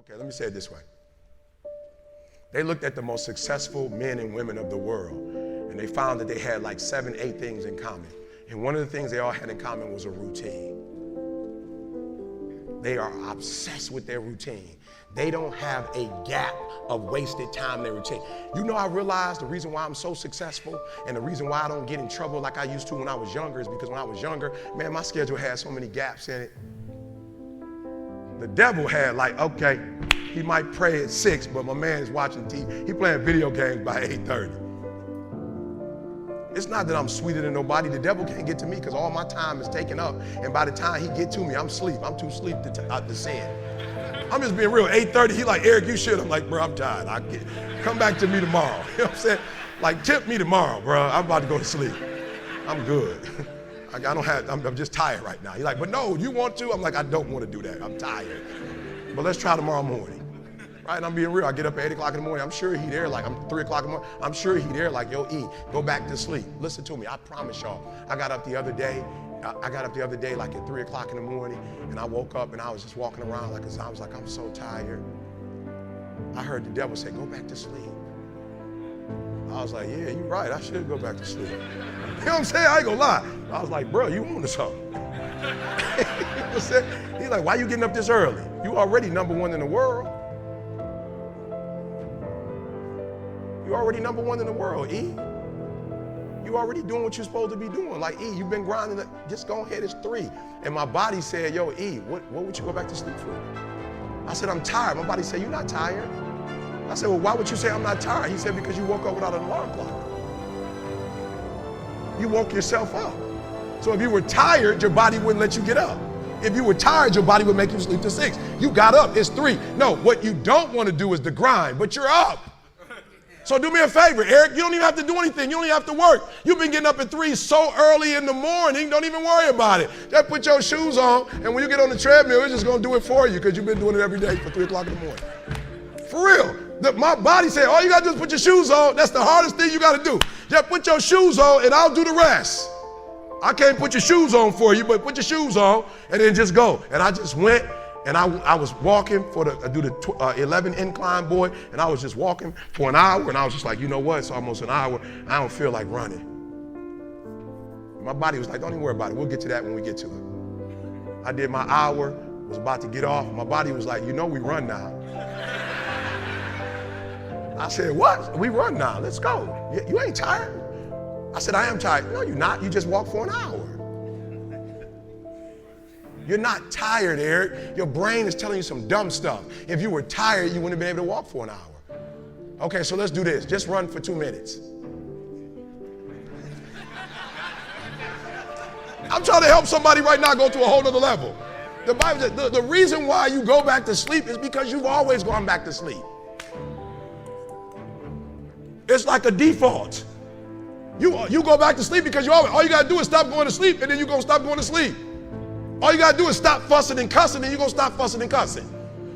Okay, let me say it this way. They looked at the most successful men and women of the world, and they found that they had like 7, 8 things in common. And one of the things they all had in common was a routine. They are obsessed with their routine. They don't have a gap of wasted time in their routine. You know, I realized the reason why I'm so successful and the reason why I don't get in trouble like I used to when I was younger is because when I was younger, man, my schedule had so many gaps in it. The devil had like, okay, he might pray at 6, but my man is watching TV. He playing video games by 8:30. It's not that I'm sweeter than nobody. The devil can't get to me because all my time is taken up. And by the time he get to me, I'm asleep. I'm too asleep to sin. I'm just being real. 8:30, he like, Eric, you should. I'm like, bro, I'm tired. Come back to me tomorrow. You know what I'm saying? Like, tip me tomorrow, bro. I'm about to go to sleep. I'm good. I'm just tired right now. He's like, but no, you want to? I'm like, I don't want to do that. I'm tired. But let's try tomorrow morning. Right, and I'm being real. I get up at 8 o'clock in the morning. I'm sure he there like, I'm 3 o'clock in the morning. I'm sure he there like, yo, E, go back to sleep. Listen to me. I promise y'all. I got up the other day like at 3 o'clock in the morning, and I woke up and I was just walking around like, I was like, I'm so tired. I heard the devil say, go back to sleep. I was like, yeah, you're right. I should go back to sleep. You know what I'm saying? I ain't gonna lie. I was like, bro, you want something? You know what I'm saying? He's like, why you getting up this early? You already #1 in the world. You already #1 in the world, E. You already doing what you're supposed to be doing. Like, E, you've been grinding. Just go ahead, it's 3. And my body said, yo, E, what would you go back to sleep for? I said, I'm tired. My body said, you're not tired. I said, well, why would you say I'm not tired? He said, because you woke up without an alarm clock. You woke yourself up. So if you were tired, your body wouldn't let you get up. If you were tired, your body would make you sleep to 6. You got up, it's 3. No, what you don't want to do is the grind, but you're up. So do me a favor, Eric, you don't even have to do anything. You don't even have to work. You've been getting up at 3 so early in the morning, don't even worry about it. Just put your shoes on, and when you get on the treadmill, it's just going to do it for you because you've been doing it every day for 3 o'clock in the morning. For real. My body said, all you got to do is put your shoes on. That's the hardest thing you got to do. Just put your shoes on, and I'll do the rest. I can't put your shoes on for you, but put your shoes on, and then just go. And I just went. And I was walking I do the 11 incline, boy, and I was just walking for an hour, and I was just like, you know what, it's almost an hour, I don't feel like running. My body was like, don't even worry about it, we'll get to that when we get to it. I did my hour, was about to get off, my body was like, you know we run now. I said, what? We run now, let's go. You ain't tired? I said, I am tired. No, you're not, you just walked for an hour. You're not tired, Eric. Your brain is telling you some dumb stuff. If you were tired, you wouldn't have been able to walk for an hour. Okay, so let's do this. Just run for 2 minutes. I'm trying to help somebody right now go to a whole nother level. The Bible says the reason why you go back to sleep is because you've always gone back to sleep. It's like a default. You go back to sleep because all you got to do is stop going to sleep, and then you're going to stop going to sleep. All you got to do is stop fussing and cussing, and you're going to stop fussing and cussing.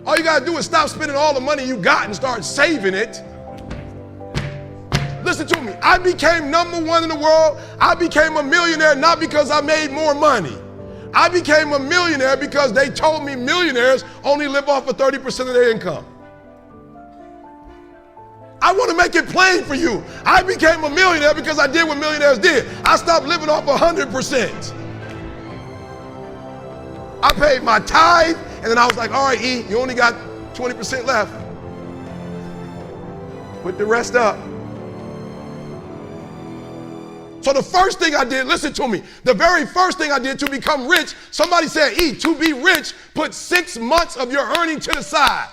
All you got to do is stop spending all the money you got and start saving it. Listen to me. I became #1 in the world. I became a millionaire not because I made more money. I became a millionaire because they told me millionaires only live off of 30% of their income. I want to make it plain for you. I became a millionaire because I did what millionaires did. I stopped living off 100%. I paid my tithe, and then I was like, all right, E, you only got 20% left. Put the rest up. So the first thing I did, listen to me, the very first thing I did to become rich, somebody said, E, to be rich, put 6 months of your earning to the side.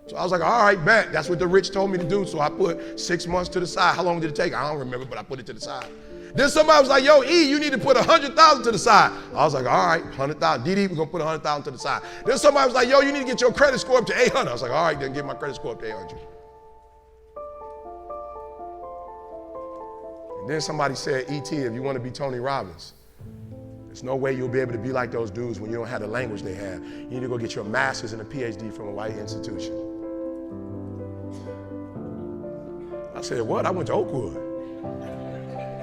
So I was like, all right, bet. That's what the rich told me to do. So I put 6 months to the side. How long did it take? I don't remember, but I put it to the side. Then somebody was like, yo, E, you need to put 100,000 to the side. I was like, all right, 100,000. DD, we're going to put 100,000 to the side. Then somebody was like, yo, you need to get your credit score up to 800. I was like, all right, then get my credit score up to 800. And then somebody said, E.T., if you want to be Tony Robbins, there's no way you'll be able to be like those dudes when you don't have the language they have. You need to go get your master's and a PhD from a white institution. I said, what? I went to Oakwood.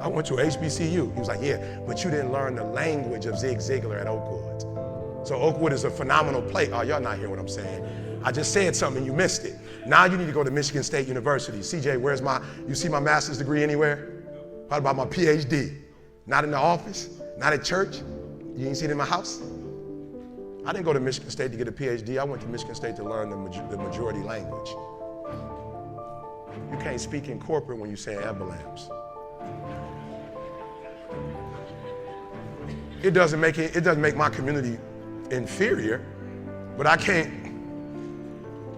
I went to HBCU. He was like, yeah, but you didn't learn the language of Zig Ziglar at Oakwood. So Oakwood is a phenomenal place. Oh, y'all not hearing what I'm saying. I just said something and you missed it. Now you need to go to Michigan State University. CJ, you see my master's degree anywhere? What about my PhD? Not in the office? Not at church? You didn't see it in my house? I didn't go to Michigan State to get a PhD. I went to Michigan State to learn the majority language. You can't speak in corporate when you're saying emblems. It doesn't make my community inferior, but I can't.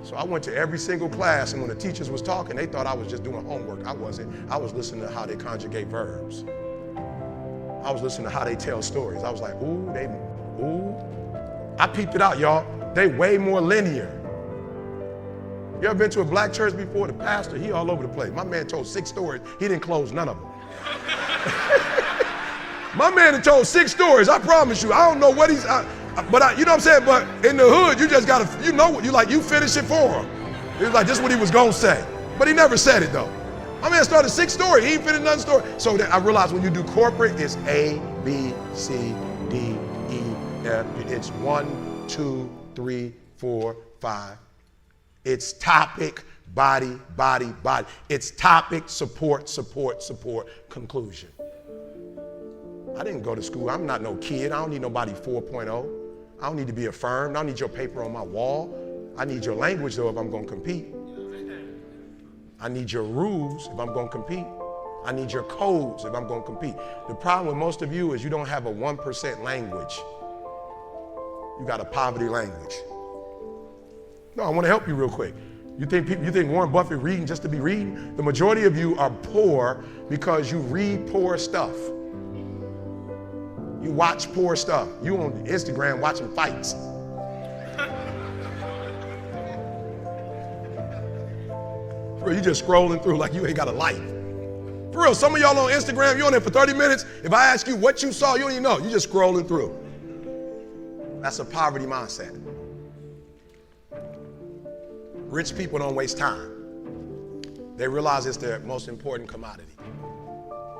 So I went to every single class, and when the teachers was talking, they thought I was just doing homework. I wasn't. I was listening to how they conjugate verbs. I was listening to how they tell stories. I was like, ooh. I peeped it out, y'all. They way more linear. You ever been to a black church before? The pastor, he all over the place. My man told 6 stories. He didn't close none of them. My man had told 6 stories. I promise you. I don't know what you know what I'm saying? But in the hood, you just got to, you finish it for him. He was like, this is what he was going to say. But he never said it, though. My man started 6 stories. He ain't finished none story. So I realized when you do corporate, it's A, B, C, D, E, F. It's 1, 2, 3, 4, 5. It's topic, body. It's topic, support, conclusion. I didn't go to school. I'm not no kid. I don't need nobody 4.0. I don't need to be affirmed. I don't need your paper on my wall. I need your language, though, if I'm going to compete. I need your rules if I'm going to compete. I need your codes if I'm going to compete. The problem with most of you is you don't have a 1% language. You got a poverty language. No, I want to help you real quick. You think Warren Buffett reading just to be reading? The majority of you are poor because you read poor stuff. You watch poor stuff. You on Instagram watching fights. Bro, you just scrolling through like you ain't got a life. For real, some of y'all on Instagram, you on there for 30 minutes. If I ask you what you saw, you don't even know. You just scrolling through. That's a poverty mindset. Rich people don't waste time. They realize it's their most important commodity.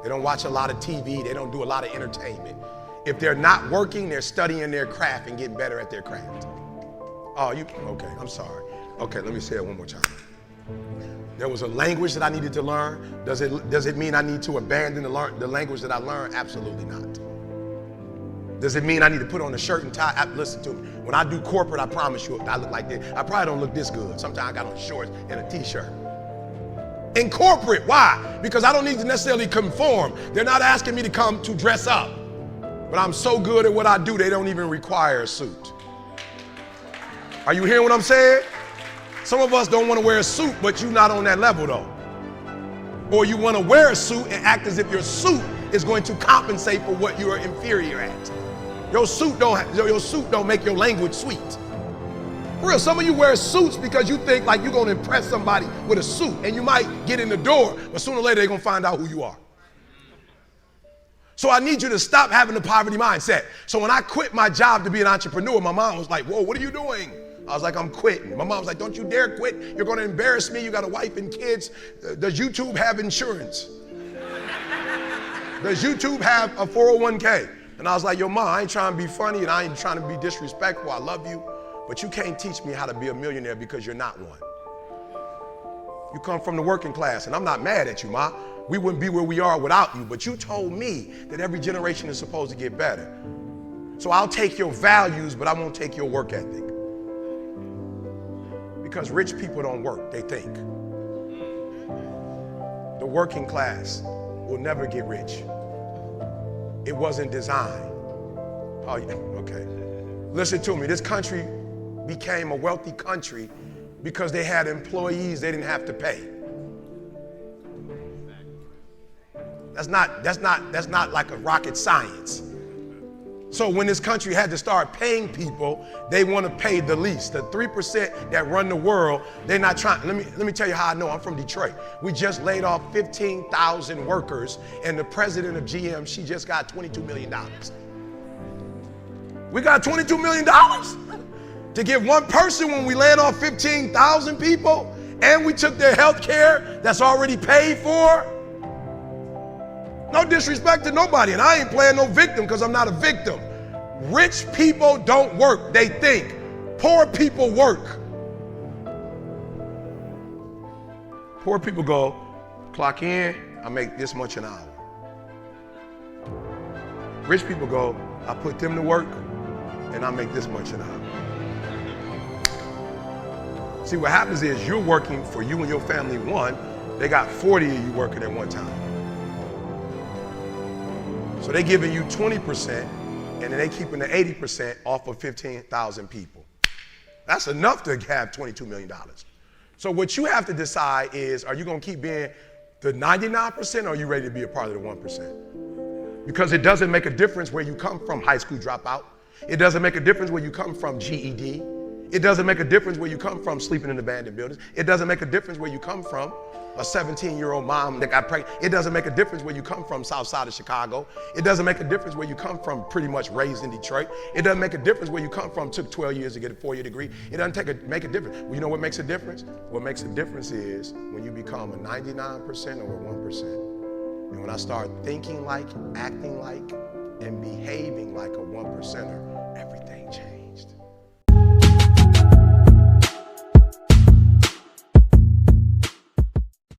They don't watch a lot of TV. They don't do a lot of entertainment. If they're not working, they're studying their craft and getting better at their craft. Okay, I'm sorry. Okay, let me say it one more time. There was a language that I needed to learn. Does it mean I need to abandon the language that I learned? Absolutely not. Does it mean I need to put on a shirt and tie? Listen to me. When I do corporate, I promise you, I look like this. I probably don't look this good. Sometimes I got on shorts and a t-shirt. In corporate, why? Because I don't need to necessarily conform. They're not asking me to come to dress up. But I'm so good at what I do, they don't even require a suit. Are you hearing what I'm saying? Some of us don't want to wear a suit, but you're not on that level though. Or you want to wear a suit and act as if your suit is going to compensate for what you are inferior at. Your suit don't make your language sweet. For real, some of you wear suits because you think like you're going to impress somebody with a suit, and you might get in the door, but sooner or later they're going to find out who you are. So I need you to stop having the poverty mindset. So when I quit my job to be an entrepreneur, my mom was like, whoa, what are you doing? I was like, I'm quitting. My mom was like, don't you dare quit. You're going to embarrass me. You got a wife and kids. Does YouTube have insurance? Does YouTube have a 401k? And I was like, yo, mom, I ain't trying to be funny and I ain't trying to be disrespectful. I love you, but you can't teach me how to be a millionaire because you're not one. You come from the working class, and I'm not mad at you, Ma. We wouldn't be where we are without you, but you told me that every generation is supposed to get better. So I'll take your values, but I won't take your work ethic. Because rich people don't work, they think. The working class will never get rich. It wasn't designed. Oh, yeah, okay. Listen to me, this country became a wealthy country because they had employees they didn't have to pay. That's not like a rocket science. So when this country had to start paying people, they want to pay the least. The 3% that run the world, they're not trying. Let me tell you how I know. I'm from Detroit. We just laid off 15,000 workers, and the president of GM, she just got $22 million. We got $22 million to give one person when we laid off 15,000 people, and we took their health care that's already paid for. No disrespect to nobody, and I ain't playing no victim because I'm not a victim. Rich people don't work, they think. Poor people work. Poor people go, clock in, I make this much an hour. Rich people go, I put them to work and I make this much an hour. See, what happens is you're working for you and your family one, they got 40 of you working at one time. So they're giving you 20% and then they keeping the 80% off of 15,000 people. That's enough to have $22 million. So what you have to decide is, are you going to keep being the 99% or are you ready to be a part of the 1%? Because it doesn't make a difference where you come from, high school dropout. It doesn't make a difference where you come from, GED. It doesn't make a difference where you come from, sleeping in abandoned buildings. It doesn't make a difference where you come from, a 17-year-old mom that got pregnant. It doesn't make a difference where you come from, south side of Chicago. It doesn't make a difference where you come from, pretty much raised in Detroit. It doesn't make a difference where you come from, took 12 years to get a 4-year degree. It doesn't make a difference. Well, you know what makes a difference? What makes a difference is when you become a 99% or a 1%. And when I start thinking like, acting like,